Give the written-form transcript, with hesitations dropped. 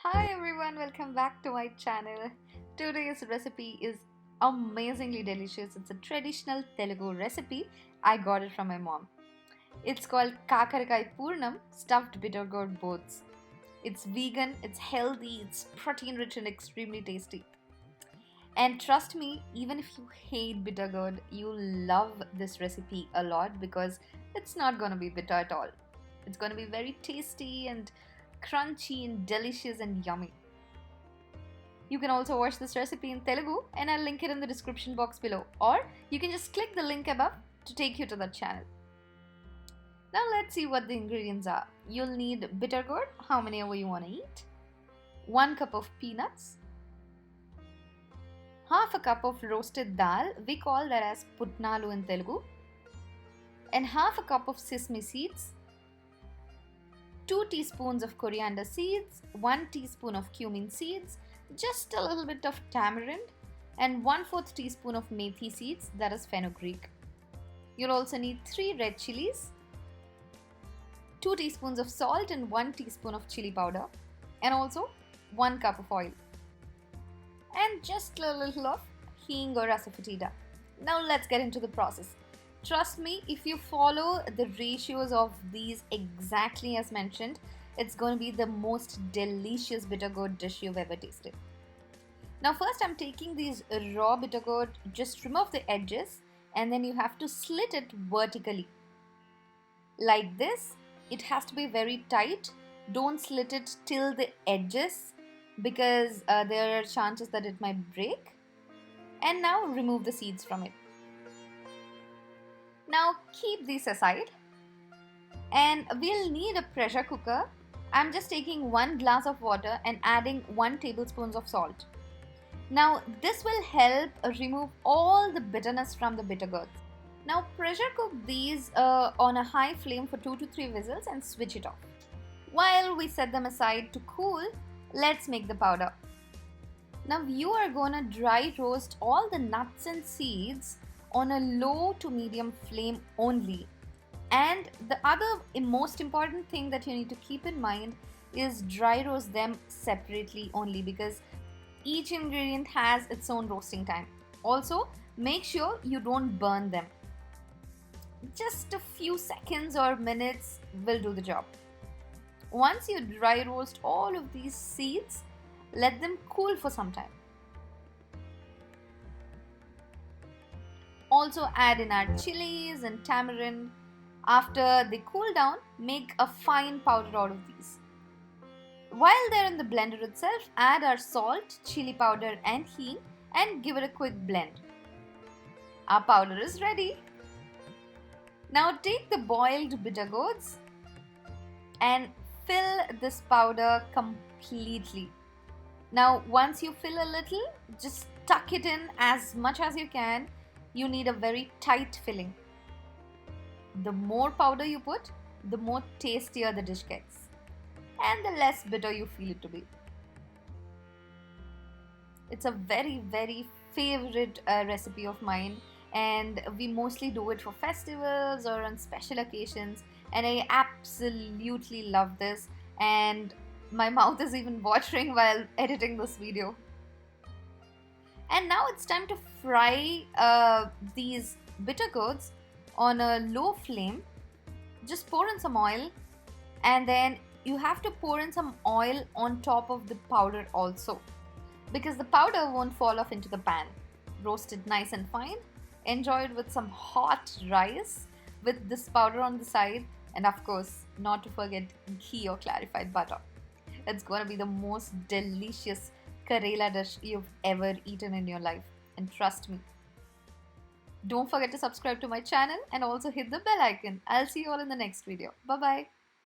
Hi everyone, welcome back to my channel. Today's recipe is amazingly delicious. It's a traditional Telugu recipe. I got it from my mom. It's called Kakarakaya Purnam stuffed Bittergourd Boats. It's vegan, it's healthy, it's protein rich and extremely tasty. And trust me, even if you hate bittergourd, you'll love this recipe a lot because it's not going to be bitter at all. It's going to be very tasty and crunchy and delicious and yummy. You can also watch this recipe in Telugu and I'll link it in the description box below, or you can just click the link above to take you to that channel. Now let's see what the ingredients are. You'll need bittergourd, how many ever you want to eat, 1 cup of peanuts, half a cup of roasted dal, we call that as Putnaalu in Telugu, and half a cup of sesame seeds, 2 teaspoons of coriander seeds, 1 teaspoon of cumin seeds, just a little bit of tamarind, and 1/4 teaspoon of methi seeds, that is fenugreek. You'll also need 3 red chillies, 2 teaspoons of salt and 1 teaspoon of chili powder, and also 1 cup of oil. And just a little of Hing or Asafoetida. Now let's get into the process. Trust me, if you follow the ratios of these exactly as mentioned, it's going to be the most delicious bittergourd dish you've ever tasted. Now first I'm taking these raw bittergourd, just remove the edges and then you have to slit it vertically. Like this. It has to be very tight. Don't slit it till the edges because there are chances that it might break. And now remove the seeds from it. Now keep these aside and we'll need a pressure cooker. I'm just taking 1 glass of water and adding 1 tablespoon of salt. Now this will help remove all the bitterness from the bittergourds. Now pressure cook these on a high flame for 2 to 3 whistles and switch it off. While we set them aside to cool, let's make the powder. Now you are gonna dry roast all the nuts and seeds on a low to medium flame only. And the other most important thing that you need to keep in mind is dry roast them separately only because each ingredient has its own roasting time. Also, make sure you don't burn them. Just a few seconds or minutes will do the job. Once you dry roast all of these seeds, let them cool for some time. Also add in our chilies and tamarind. After they cool down, make a fine powder out of these. While they're in the blender itself, add our salt, chili powder and hing and give it a quick blend. Our powder is ready. Now take the boiled bittergourds and fill this powder completely. Now once you fill a little, just tuck it in as much as you can. You need a very tight filling. The more powder you put, the more tastier the dish gets and the less bitter you feel it to be. It's a very favorite recipe of mine and we mostly do it for festivals or on special occasions and I absolutely love this and my mouth is even watering while editing this video. And now it's time to fry these bittergourds on a low flame. Just pour in some oil and then you have to pour in some oil on top of the powder also because the powder won't fall off into the pan. Roast it nice and fine. Enjoy it with some hot rice with this powder on the side and of course not to forget ghee or clarified butter. It's going to be the most delicious Karela dish you've ever eaten in your life and trust me. Don't forget to subscribe to my channel and also hit the bell icon. I'll see you all in the next video. Bye bye.